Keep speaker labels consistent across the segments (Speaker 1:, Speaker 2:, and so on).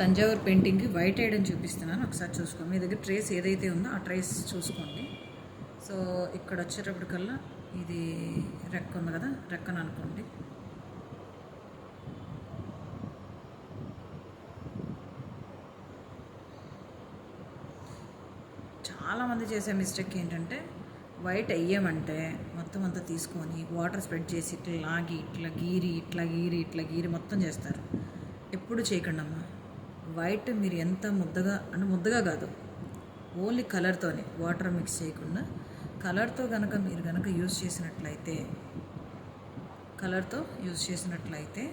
Speaker 1: Thanjavur పెయింటింగ్కి white వేయడం చూపిస్తున్నాను. ఒకసారి చూసుకోండి. మీ దగ్గర ట్రేస్ ఏదైతే ఉందో ఆ ట్రేస్ చూసుకోండి. సో ఇక్కడ వచ్చేటప్పటికల్లా ఇది రెక్క ఉంది కదా, రెక్కను అనుకోండి. చాలామంది చేసే మిస్టేక్ ఏంటంటే వైట్ వేయమంటే మొత్తం అంతా తీసుకొని వాటర్ స్ప్రెడ్ చేసి ఇట్లా లాగి ఇట్లా గీరి మొత్తం చేస్తారు. ఎప్పుడు చేయకండి అమ్మా. వైట్ మీరు ఎంత ముద్దగా అంటే ముద్దగా కాదు, ఓన్లీ కలర్తోనే, వాటర్ మిక్స్ చేయకుండా కలర్తో కనుక మీరు కనుక యూజ్ చేసినట్లయితే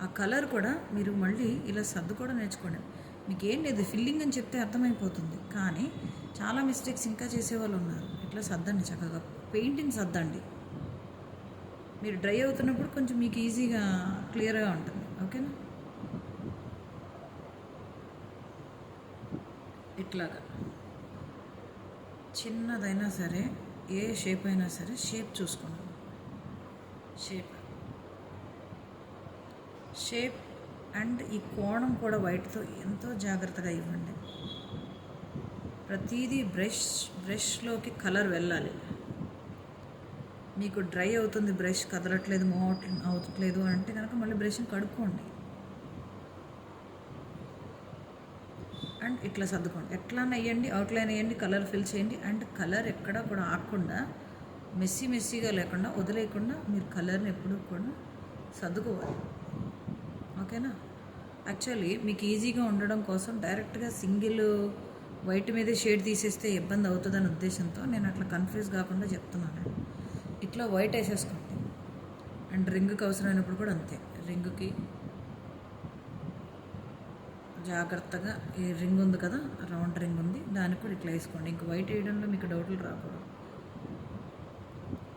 Speaker 1: ఆ కలర్ కూడా మీరు మళ్ళీ ఇలా సర్దు కూడా నేర్చుకోండి. మీకు ఏం లేదు, ఫిల్లింగ్ అని చెప్తే అర్థమైపోతుంది. కానీ చాలా మిస్టేక్స్ ఇంకా చేసేవాళ్ళు ఉన్నారు. ఇట్లా సర్దండి, చక్కగా పెయింటింగ్ సర్దండి. మీరు డ్రై అవుతున్నప్పుడు కొంచెం మీకు ఈజీగా క్లియర్గా ఉంటుంది. ఓకేనా? ఇట్లాగా చిన్నదైనా సరే, ఏ షేప్ అయినా సరే షేప్ చూసుకోండి. షేప్ అండ్ ఈ కోణం కూడా వైట్తో ఎంతో జాగ్రత్తగా ఇవ్వండి. ప్రతిదీ బ్రష్లోకి కలర్ వెళ్ళాలి. మీకు డ్రై అవుతుంది, బ్రష్ కదలట్లేదు, మూవ్ అవుతట్లేదు అంటే కనుక మళ్ళీ బ్రష్ని కడుక్కోండి అండ్ ఇట్లా సర్దుకోండి. ఎట్లా వేయండి, అవుట్లైన్ వేయండి, కలర్ ఫిల్ చేయండి. అండ్ కలర్ ఎక్కడా కూడా ఆగకుండా, మెస్సీగా లేకుండా, వదిలేయకుండా మీరు కలర్ని ఎప్పుడు కూడా సర్దుకోవాలి. ఓకేనా? యాక్చువల్లీ మీకు ఈజీగా ఉండడం కోసం డైరెక్ట్గా సింగిల్ వైట్ మీదే షేడ్ తీసేస్తే ఇబ్బంది అవుతుందనే ఉద్దేశంతో నేను అట్లా కన్ఫ్యూజ్ కాకుండా చెప్తున్నాను. ఇట్లా వైట్ వేసేసుకోండి. అండ్ రింగ్కి అవసరమైనప్పుడు కూడా అంతే. రింగ్కి జాగ్రత్తగా ఈ రింగ్ ఉంది కదా, రౌండ్ రింగ్ ఉంది, దానికి కూడా ఇట్లా వేసుకోండి. ఇంక వైట్ వేయడంలో మీకు డౌట్లు రాకూడదు.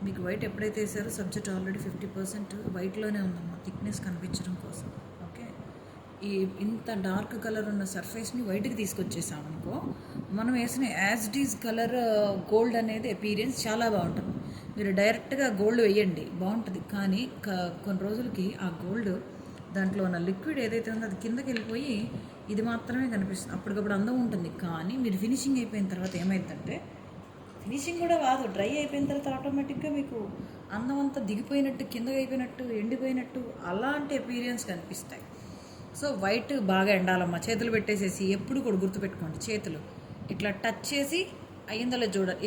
Speaker 1: మీకు వైట్ ఎప్పుడైతే వేసారో సబ్జెక్ట్ ఆల్రెడీ 50% వైట్లోనే ఉందమ్మా, థిక్నెస్ కనిపించడం కోసం. ఓకే, ఈ ఇంత డార్క్ కలర్ ఉన్న సర్ఫేస్ని వైట్కి తీసుకొచ్చేసామనుకో, మనం వేసిన as it is colour gold అనేది అపీరియన్స్ చాలా బాగుంటుంది. మీరు డైరెక్ట్గా గోల్డ్ వేయండి, బాగుంటుంది. కానీ కొన్ని రోజులకి ఆ గోల్డ్ దాంట్లో ఉన్న లిక్విడ్ ఏదైతే ఉందో అది కిందకి వెళ్ళిపోయి ఇది మాత్రమే కనిపిస్తుంది. అప్పటికప్పుడు అందం ఉంటుంది. కానీ మీరు ఫినిషింగ్ అయిపోయిన తర్వాత ఏమైందంటే, ఫినిషింగ్ కూడా కాదు, డ్రై అయిపోయిన తర్వాత ఆటోమేటిక్గా మీకు అందం అంతా దిగిపోయినట్టు, కిందకి అయిపోయినట్టు, ఎండిపోయినట్టు అలాంటి అపీరియన్స్ కనిపిస్తాయి. సో వైట్ బాగా ఎండాలమ్మా. చేతులు పెట్టేసేసి ఎప్పుడు కూడా గుర్తుపెట్టుకోండి, చేతులు ఇట్లా టచ్ చేసి అయ్యిందలో చూడాలి.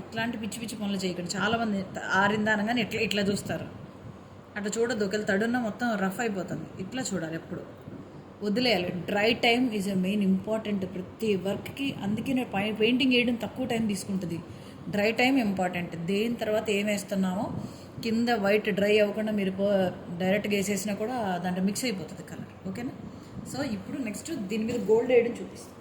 Speaker 1: ఇట్లాంటి పిచ్చి పిచ్చి పనులు చేయకండి. చాలామంది ఆరిందానగానే ఇట్లా చూస్తారు. అట్లా చూడద్దు. ఒకవేళ తడున్న మొత్తం రఫ్ అయిపోతుంది. ఇట్లా చూడాలి ఎప్పుడు, వదిలేయాలి. Dry time is a main important ప్రతి వర్క్కి. అందుకే నేను పెయింటింగ్ వేయడం తక్కువ టైం తీసుకుంటుంది. Dry time important. దేని తర్వాత ఏం వేస్తున్నామో కింద వైట్ డ్రై అవ్వకుండా మీరు డైరెక్ట్గా వేసేసినా కూడా దాంట్లో మిక్స్ అయిపోతుంది కలర్. ఓకేనా? సో ఇప్పుడు నెక్స్ట్ దీని మీద గోల్డ్ వేయడం చూపిస్తాను.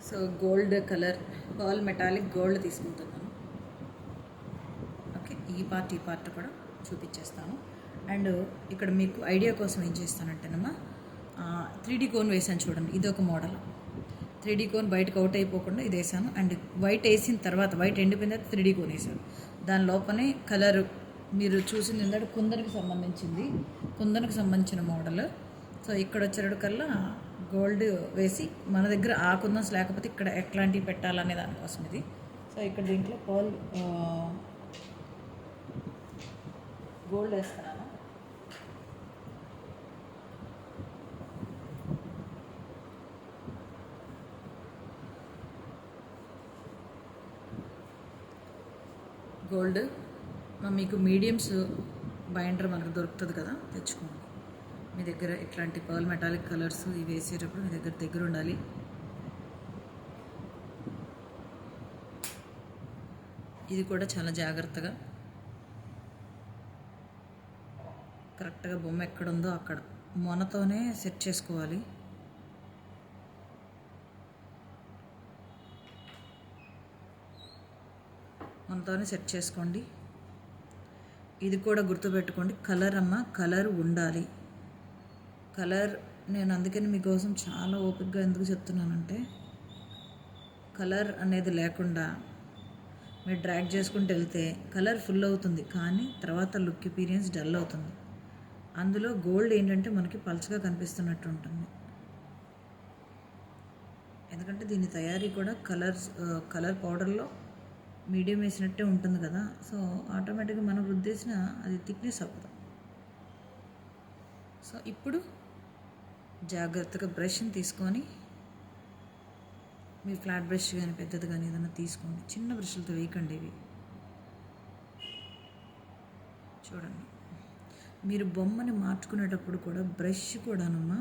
Speaker 1: So gold colour, pearl metallic gold తీసుకుంటున్నాను. ఓకే, ఈ పార్ట్ కూడా చూపించేస్తాను. అండ్ ఇక్కడ మీకు ఐడియా కోసం ఏం చేస్తానంటేనమ్మా, 3D కోన్ వేసాను చూడండి. ఇది ఒక మోడల్. 3D కోన్ బయటకు అవుట్ అయిపోకుండా ఇది వేసాను. అండ్ వైట్ వేసిన తర్వాత, వైట్ ఎండిపోయిన తర్వాత 3D కోన్ వేసాను. దాని లోపలనే కలర్ మీరు చూసింది ఏంటంటే కుందనికి సంబంధించిన మోడల్. సో ఇక్కడ వచ్చేటప్పటికల్లా గోల్డ్ వేసి, మన దగ్గర ఆ కుందన్స్ లేకపోతే ఇక్కడ ఎట్లాంటివి పెట్టాలనే దానికోసం ఇది. సో ఇక్కడ దీంట్లో పర్ల్ గోల్డ్ వేస్తున్నాను. గోల్డ్ మీకు మీడియమ్స్ బైండర్ మనకు దొరుకుతుంది కదా, తెచ్చుకోండి. మీ దగ్గర ఇట్లాంటి పర్ల్ మెటాలిక్ కలర్స్ ఇవి వేసేటప్పుడు మీ దగ్గర ఉండాలి. ఇది కూడా చాలా జాగ్రత్తగా కరెక్ట్గా బొమ్మ ఎక్కడుందో అక్కడ మొనతోనే సెట్ చేసుకోవాలి. మనతోనే సెట్ చేసుకోండి. ఇది కూడా గుర్తుపెట్టుకోండి, కలర్ అమ్మ, కలర్ ఉండాలి. కలర్ నేను అందుకని మీకోసం చాలా ఓపికగా ఎందుకు చెప్తున్నానంటే, కలర్ అనేది లేకుండా మీరు డ్రాగ్ చేసుకుంటూ వెళ్తే కలర్ ఫుల్ అవుతుంది, కానీ తర్వాత లుక్ ఎపీరియన్స్ డల్ అవుతుంది. అందులో గోల్డ్ ఏంటంటే మనకి పల్చగా కనిపిస్తున్నట్టు ఉంటుంది. ఎందుకంటే దీని తయారీ కూడా కలర్ పౌడర్లో మీడియం వేసినట్టే ఉంటుంది కదా, సో ఆటోమేటిక్గా మనం రుద్దేసిన అది థిక్నెస్ అవ్వదు. సో ఇప్పుడు జాగ్రత్తగా బ్రష్ని తీసుకొని, మీరు ఫ్లాట్ బ్రష్ కానీ పెద్దది కానీ ఏదైనా తీసుకోండి, చిన్న బ్రష్లతో వేయకండి ఇవి. చూడండి, మీరు బొమ్మని మార్చుకునేటప్పుడు కూడా బ్రష్ కూడానమ్మా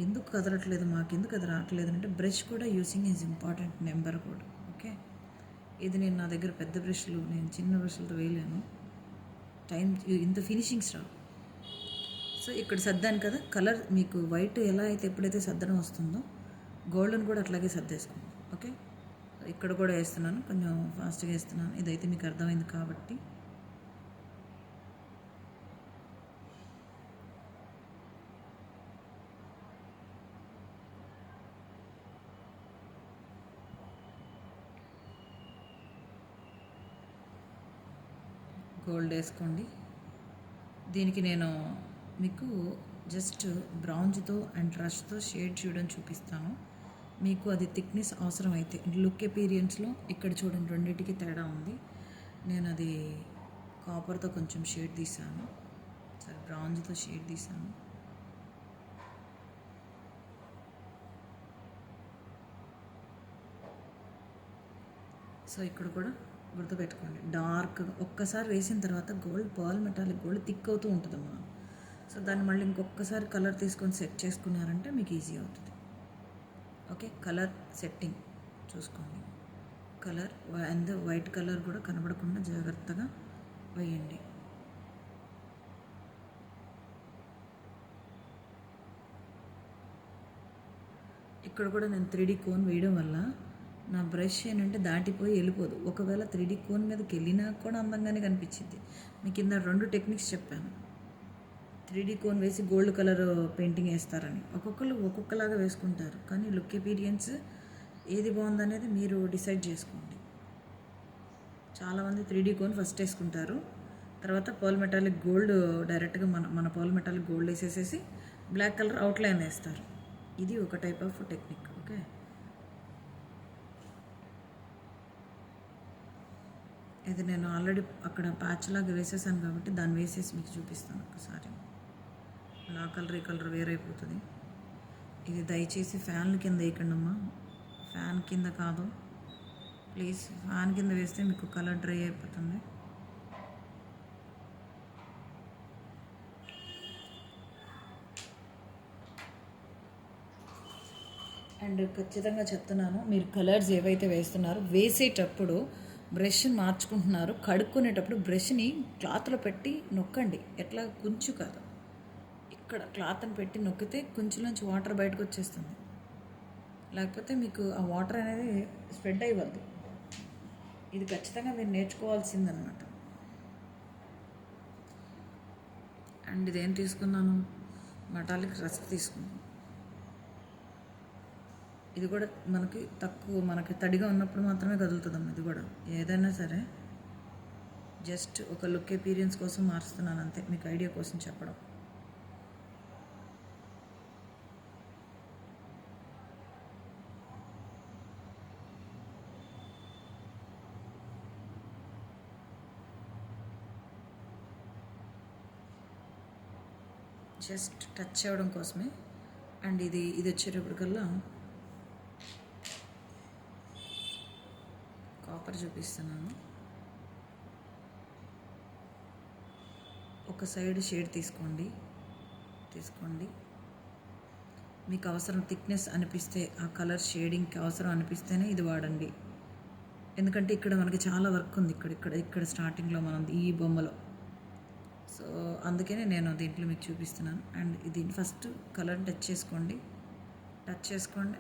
Speaker 1: ఎందుకు కదలట్లేదు, మాకెందుకు అది రావట్లేదు అంటే బ్రష్ కూడా యూసింగ్ ఈజ్ ఇంపార్టెంట్ నెంబర్ కూడా. ఓకే, ఇది నేను నా దగ్గర పెద్ద బ్రష్లు, నేను చిన్న బ్రష్లతో వేయలేను, టైం ఇంత ఫినిషింగ్స్ రావు. సో ఇక్కడ సర్దాను కదా, కలర్ మీకు వైట్ ఎలా అయితే ఎప్పుడైతే సర్దడం వస్తుందో గోల్డెన్ కూడా అట్లాగే సర్దేసుకోండి. ఓకే, ఇక్కడ కూడా వేస్తున్నాను, కొంచెం ఫాస్ట్గా వేస్తున్నాను, ఇదైతే మీకు అర్థమైంది కాబట్టి. గోల్డ్ వేసుకోండి. దీనికి నేను మీకు జస్ట్ బ్రౌన్జ్తో అండ్ రష్తో షేడ్ చేయడం చూపిస్తాను. మీకు అది థిక్నెస్ అవసరం అయితే లుక్ ఎపీరియన్స్లో ఇక్కడ చూడండి, రెండింటికి తేడా ఉంది. నేను అది కాపర్తో కొంచెం షేడ్ తీసాను, సరే బ్రౌన్జ్తో షేడ్ తీసాను. సో ఇక్కడ కూడా గుర్తుపెట్టుకోండి, డార్క్ ఒక్కసారి వేసిన తర్వాత gold pearl metallic gold thick అవుతూ ఉంటుందమ్మా. సో దాన్ని మళ్ళీ ఇంకొకసారి కలర్ తీసుకొని సెట్ చేసుకున్నారంటే మీకు ఈజీ అవుతుంది. ఓకే, కలర్ సెట్టింగ్ చూసుకోండి, కలర్ అండ్ వైట్ కలర్ కూడా కనబడకుండా జాగ్రత్తగా వేయండి. ఇక్కడ కూడా నేను 3D కోన్ వేయడం వల్ల నా బ్రష్ ఏంటంటే దాటిపోయి వెళ్ళిపోదు. ఒకవేళ 3D కోన్ మీదకి వెళ్ళినా కూడా అందంగానే కనిపించింది. మీకు కింద 2 టెక్నిక్స్ చెప్పాను. 3D కోన్ వేసి గోల్డ్ కలర్ పెయింటింగ్ వేస్తారని, ఒక్కొక్కరు ఒక్కొక్కలాగా వేసుకుంటారు, కానీ లుక్ ఎపీరియన్స్ ఏది బాగుందనేది మీరు డిసైడ్ చేసుకోండి. చాలామంది 3D కోన్ ఫస్ట్ వేసుకుంటారు, తర్వాత పర్ల్ మెటాలిక్ గోల్డ్ డైరెక్ట్గా మన పర్ల్ మెటాలిక్ గోల్డ్ వేసేసేసి బ్లాక్ కలర్ అవుట్లైన్ వేస్తారు. ఇది ఒక టైప్ ఆఫ్ టెక్నిక్. ఓకే, ఇది నేను ఆల్రెడీ అక్కడ ప్యాచ్ లాగా వేసేసాను కాబట్టి దాన్ని వేసేసి మీకు చూపిస్తాను ఒకసారి. ఆ కలర్ ఈ కలర్ వేరైపోతుంది. ఇది దయచేసి ఫ్యాన్ల కింద వేయకండి అమ్మా, ఫ్యాన్ కింద కాదు ప్లీజ్. ఫ్యాన్ కింద వేస్తే మీకు కలర్ డ్రై అయిపోతుంది. అండ్ ఖచ్చితంగా చెప్తున్నాను, మీరు కలర్స్ ఏవైతే వేస్తున్నారో వేసేటప్పుడు బ్రష్ని మార్చుకుంటున్నారు, కడుక్కునేటప్పుడు బ్రష్ని క్లాత్లో పెట్టి నొక్కండి, ఎట్లా కుంచు కాదు, ఇక్కడ క్లాత్ని పెట్టి నొక్కితే కుంచులోంచి వాటర్ బయటకు వచ్చేస్తుంది, లేకపోతే మీకు ఆ వాటర్ అనేది స్ప్రెడ్ అయ్యవద్దు. ఇది ఖచ్చితంగా మీరు నేర్చుకోవాల్సిందనమాట. అండ్ ఇదేం తీసుకున్నాను, మెటాలిక్ రస్ట్ తీసుకున్నాను. ఇది కూడా మనకి తడిగా ఉన్నప్పుడు మాత్రమే కదులుతుందమ్మా. ఇది కూడా ఏదైనా సరే జస్ట్ ఒక లుక్ ఎపీరియన్స్ కోసం మారుస్తున్నాను అంతే, మీకు ఐడియా కోసం చెప్పడం. జస్ట్ టచ్ అవ్వడం కోసమే. అండ్ ఇది వచ్చేటప్పటికల్లా కాపర్ చూపిస్తున్నాను. ఒక సైడ్ షేడ్ తీసుకోండి. మీకు అవసరం థిక్నెస్ అనిపిస్తే, ఆ కలర్ షేడింగ్కి అవసరం అనిపిస్తేనే ఇది వాడండి. ఎందుకంటే ఇక్కడ మనకి చాలా వర్క్ ఉంది, ఇక్కడ స్టార్టింగ్లో మనం ఈ బొమ్మలో. సో అందుకనే నేను దీంట్లో మీకు చూపిస్తున్నాను. అండ్ దీన్ని ఫస్ట్ కలర్ టచ్ చేసుకోండి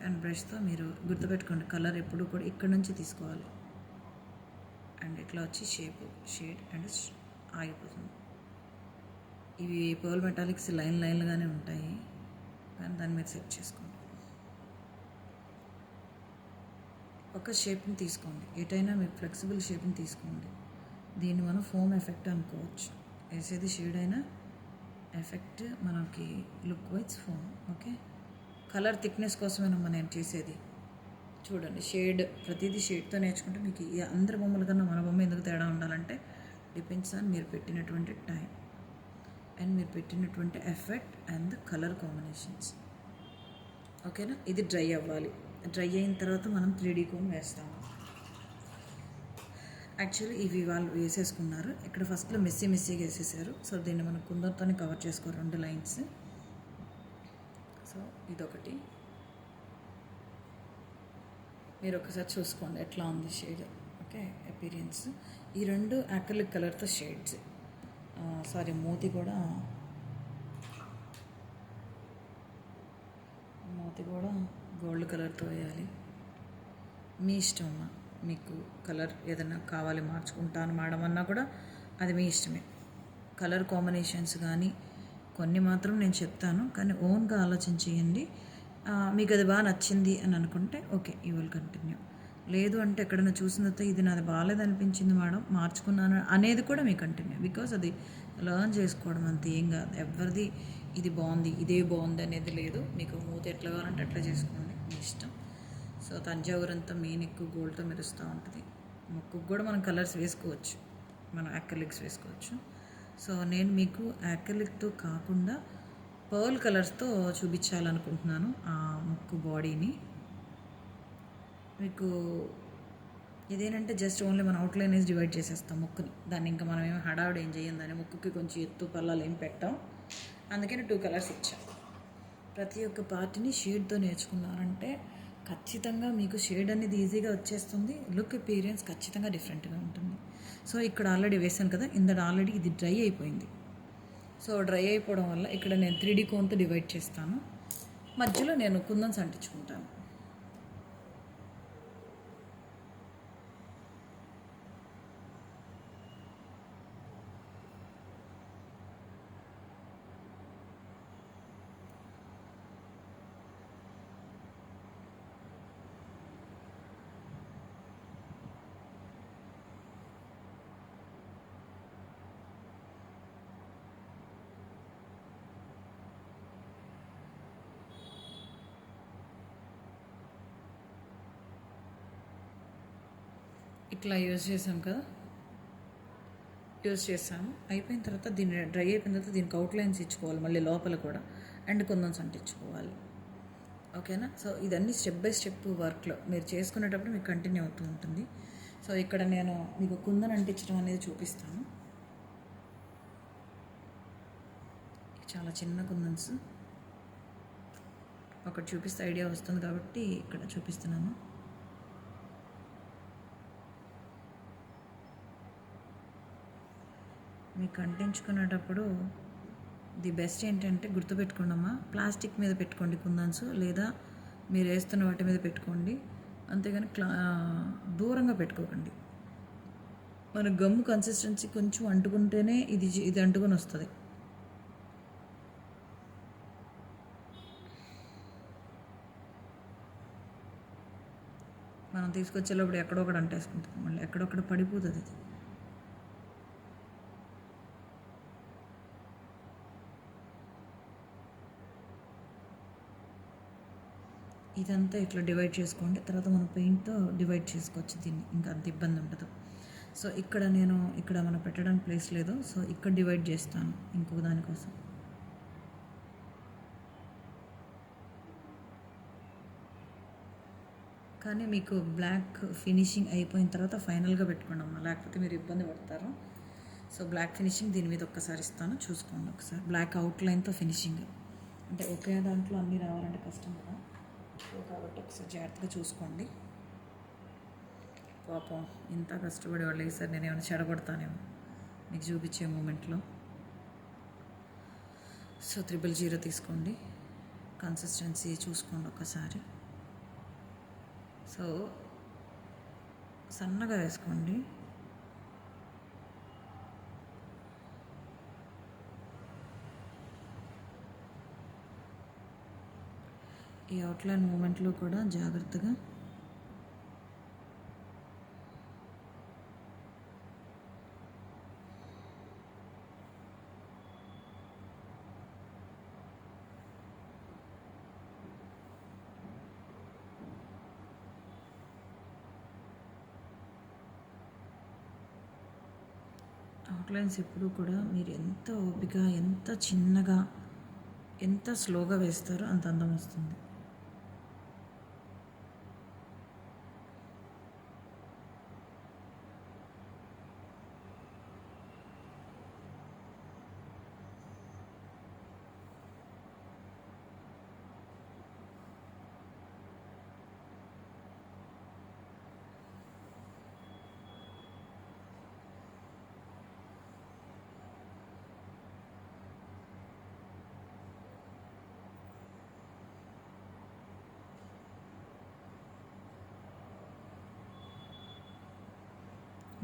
Speaker 1: అండ్ బ్రష్తో మీరు గుర్తుపెట్టుకోండి, కలర్ ఎప్పుడు కూడా ఇక్కడ నుంచి తీసుకోవాలి. అండ్ ఇట్లా వచ్చి షేడ్ అండ్ ఆగిపోతుంది. ఇవి పర్ల్ మెటాలిక్స్ లైన్లుగానే ఉంటాయి, కానీ దాన్ని మీరు సెట్ చేసుకోండి. ఒక షేప్ని తీసుకోండి, ఎటైనా మీరు ఫ్లెక్సిబుల్ షేప్ని తీసుకోండి. దీన్ని మనం ఫోమ్ ఎఫెక్ట్ అనుకోవచ్చు. వేసేది షేడ్ అయినా ఎఫెక్ట్ మనకి look wise phone. Okay, colour thickness కోసమేనమ్మా నేను చేసేది. చూడండి షేడ్, ప్రతిదీ షేడ్తో నేర్చుకుంటే మీకు ఈ అందరి బొమ్మల కన్నా మన బొమ్మ ఎందుకు తేడా ఉండాలంటే డిపెండ్స్ ఆన్ మీరు పెట్టినటువంటి టైం అండ్ మీరు పెట్టినటువంటి ఎఫెక్ట్ అండ్ కలర్ కాంబినేషన్స్. ఓకేనా, ఇది డ్రై అవ్వాలి. డ్రై అయిన తర్వాత మనం 3D కోన్ వేస్తాము. యాక్చువల్లీ ఇవి వాళ్ళు వేసేసుకున్నారు, ఇక్కడ ఫస్ట్లో మెస్సీగా వేసేసారు. సో దీన్ని మనం కుందరితోనే కవర్ చేసుకో 2 లైన్స్. సో ఇదొకటి మీరు ఒకసారి చూసుకోండి ఎట్లా ఉంది షేడ్. ఓకే, అపీరియన్స్ ఈ 2 యాక్రిలిక్ కలర్తో షేడ్స్. సారీ, మూతి కూడా గోల్డ్ కలర్తో వేయాలి. మీ ఇష్టం అమ్మా, మీకు కలర్ ఏదైనా కావాలి మార్చుకుంటాను మేడం అన్నా కూడా అది మీ ఇష్టమే. కలర్ కాంబినేషన్స్ కానీ కొన్ని మాత్రం నేను చెప్తాను, కానీ ఓన్గా ఆలోచించేయండి. మీకు అది బాగా నచ్చింది అని అనుకుంటే ఓకే, యూ విల్ కంటిన్యూ. లేదు అంటే ఎక్కడైనా చూసిన తర్వాత ఇది నాది బాగాలేదు అనిపించింది మేడం మార్చుకున్నాను అనేది కూడా మీకు కంటిన్యూ. బికాజ్ అది లర్న్ చేసుకోవడం అంతే, ఏం కాదు. ఎవరిది ఇది బాగుంది ఇదే బాగుంది అనేది లేదు. మీకు మూత ఎట్లా కావాలంటే అట్లా చేసుకోండి, మీ ఇష్టం. సో తంజావూరు అంతా మెయిన్ ఎక్కువ గోల్డ్తో మెరుస్తూ ఉంటుంది. ముక్కుకు కూడా మనం కలర్స్ వేసుకోవచ్చు, మనం యాక్రిలిక్స్ వేసుకోవచ్చు. సో నేను మీకు యాక్రిలిక్తో కాకుండా పర్ల్ కలర్స్తో చూపించాలనుకుంటున్నాను ఆ ముక్కు బాడీని. మీకు ఇదేంటంటే జస్ట్ ఓన్లీ మనం అవుట్లైన్ వేసి డివైడ్ చేసేస్తాం ముక్కుని. దాన్ని ఇంకా మనం ఏమి హడావుడు ఏం చేయం, దాన్ని ముక్కుకి కొంచెం ఎత్తు పల్లాలు ఏం పెట్టాం. అందుకని 2 కలర్స్ ఇచ్చాం. ప్రతి ఒక్క పార్ట్ని షేడ్తో నేర్చుకున్నారంటే ఖచ్చితంగా మీకు షేడ్ అనేది ఈజీగా వచ్చేస్తుంది. లుక్ అపీరియన్స్ ఖచ్చితంగా డిఫరెంట్గా ఉంటుంది. సో ఇక్కడ ఆల్రెడీ వేసాను కదా, ఇందడ ఆల్రెడీ ఇది డ్రై అయిపోయింది. సో డ్రై అయిపోవడం వల్ల ఇక్కడ నేను 3D కోన్తో డివైడ్ చేస్తాను. మధ్యలో నేను కుందన్స్ అంటించుకుంటాను. ఇట్లా యూజ్ చేసాం కదా, యూజ్ చేసాము. అయిపోయిన తర్వాత దీన్ని డ్రై అయిపోయిన తర్వాత దీనికి అవుట్లైన్స్ ఇచ్చుకోవాలి మళ్ళీ లోపల కూడా, అండ్ కుందన్స్ అంటించుకోవాలి. ఓకేనా, సో ఇదన్నీ స్టెప్ బై స్టెప్ వర్క్లో మీరు చేసుకునేటప్పుడు మీకు కంటిన్యూ అవుతూ ఉంటుంది. సో ఇక్కడ నేను మీకు కుందన్ అంటించడం అనేది చూపిస్తాను. చాలా చిన్న కుందన్స్ ఒకటి చూపిస్తే ఐడియా వస్తుంది కాబట్టి ఇక్కడ చూపిస్తున్నాను. మీకు అంటించుకునేటప్పుడు ది బెస్ట్ ఏంటంటే గుర్తుపెట్టుకోండమ్మా, ప్లాస్టిక్ మీద పెట్టుకోండి కుందన్స్, లేదా మీరు వేస్తున్న వాటి మీద పెట్టుకోండి. అంతేగాని దూరంగా పెట్టుకోకండి. మన గమ్ము కన్సిస్టెన్సీ కొంచెం అంటుకుంటేనే ఇది అంటుకొని వస్తుంది. మనం తీసుకొచ్చేటప్పుడు ఎక్కడొక్కడ అంటేసుకుంటుంది, మళ్ళీ ఎక్కడొక్కడ పడిపోతుంది ఇది. ఇదంతా ఇట్లా డివైడ్ చేసుకోండి. తర్వాత మనం పెయింట్తో డివైడ్ చేసుకోవచ్చు దీన్ని, ఇంకా అంత ఇబ్బంది ఉండదు. సో ఇక్కడ మనం పెట్టడానికి ప్లేస్ లేదు, సో ఇక్కడ డివైడ్ చేస్తాను ఇంకొక దానికోసం. కానీ మీకు బ్లాక్ ఫినిషింగ్ అయిపోయిన తర్వాత ఫైనల్గా పెట్టుకోండి అమ్మా, లేకపోతే మీరు ఇబ్బంది పడతారు. సో బ్లాక్ ఫినిషింగ్ దీని మీద ఒక్కసారి ఇస్తాను, చూసుకోండి ఒకసారి. బ్లాక్ అవుట్లైన్తో ఫినిషింగ్ అంటే ఒకే దాంట్లో అన్నీ రావాలంటే కష్టం కదా, సో కాబట్టి ఒకసారి జాగ్రత్తగా చూసుకోండి. పాపం ఇంత కష్టపడే వాళ్ళు ఈసారి నేను ఏమైనా చెడగొడతానేమో మీకు చూపించే మూమెంట్లో. సో 000 తీసుకోండి, కన్సిస్టెన్సీ చూసుకోండి ఒకసారి. సో సన్నగా వేసుకోండి. ఈ అవుట్లైన్ మూమెంట్లో కూడా జాగ్రత్తగా అవుట్లైన్స్ ఎప్పుడు కూడా మీరు ఎంత ఓపిక, ఎంత చిన్నగా, ఎంత స్లోగా వేస్తారో అంత అందం వస్తుంది.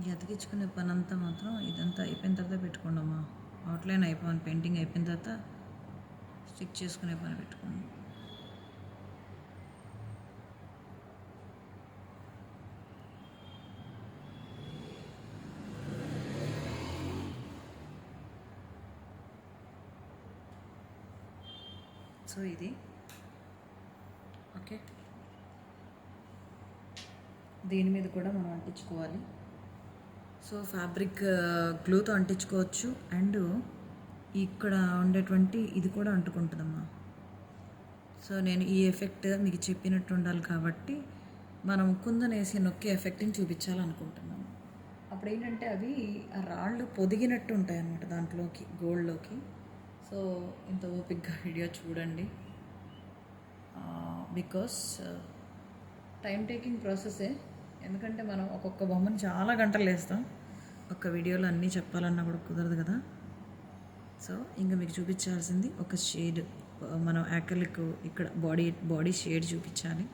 Speaker 1: ఈ అతికించుకునే పని అంతా మాత్రం ఇదంతా అయిపోయిన తర్వాత పెట్టుకోండమ్మా. అవుట్లైన్ అయిపోయింది, పెయింటింగ్ అయిపోయిన తర్వాత స్టిక్ చేసుకునే పని పెట్టుకోండి. సో ఇది ఓకే. దీని మీద కూడా మనం అంటించుకోవాలి. సో ఫ్యాబ్రిక్ గ్లూతో అంటించుకోవచ్చు, అండ్ ఇక్కడ ఉండేటువంటి ఇది కూడా అంటుకుంటుందమ్మా. సో నేను ఈ ఎఫెక్ట్ మీకు చెప్పినట్టు ఉండాలి కాబట్టి మనం కుందనేసి నొక్కే ఎఫెక్ట్ని చూపించాలనుకుంటున్నాము. అప్పుడు ఏంటంటే అవి ఆ రాళ్ళు పొదిగినట్టు ఉంటాయి అన్నమాట దాంట్లోకి, గోల్డ్లోకి. సో ఇంత ఓపిక్గా వీడియో చూడండి, బికాస్ టైం టేకింగ్ ప్రాసెసే. ఎందుకంటే మనం ఒక్కొక్క బొమ్మని చాలా గంటలు వేస్తాం, ఒక్క వీడియోలో అన్నీ చెప్పాలన్నా కూడా కుదరదు కదా. సో ఇంకా మీకు చూపించాల్సింది ఒక షేడ్, మనం యాక్రిలిక్ ఇక్కడ బాడీ షేడ్ చూపించాలి.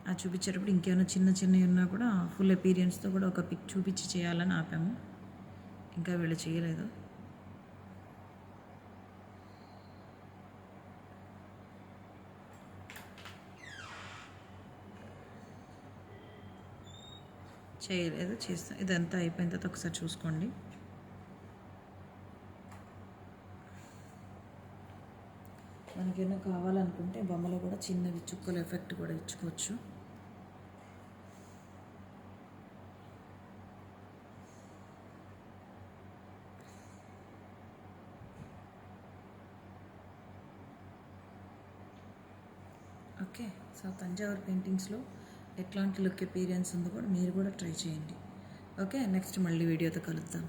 Speaker 1: అది చూపించేటప్పుడు ఇంకేమైనా చిన్నవి ఉన్నా కూడా ఫుల్ అపీరియన్స్తో కూడా ఒక పిక్ చూపించి చేయాలని ఆపాము. ఇంకా వీళ్ళు చేయలేదు. చేస్తాం. ఇదంతా అయిపోయిన తర్వాత ఒకసారి చూసుకోండి. మనకేమైనా కావాలనుకుంటే బొమ్మలో కూడా చిన్నవి చుక్కల ఎఫెక్ట్ కూడా ఇచ్చుకోవచ్చు. ఓకే. సో తంజావూరు పెయింటింగ్స్లో ఎట్లాంటి లుక్ ఎపీరియన్స్ ఉందో కూడా మీరు కూడా ట్రై చేయండి. ఓకే, నెక్స్ట్ మళ్ళీ వీడియోతో కలుద్దాం.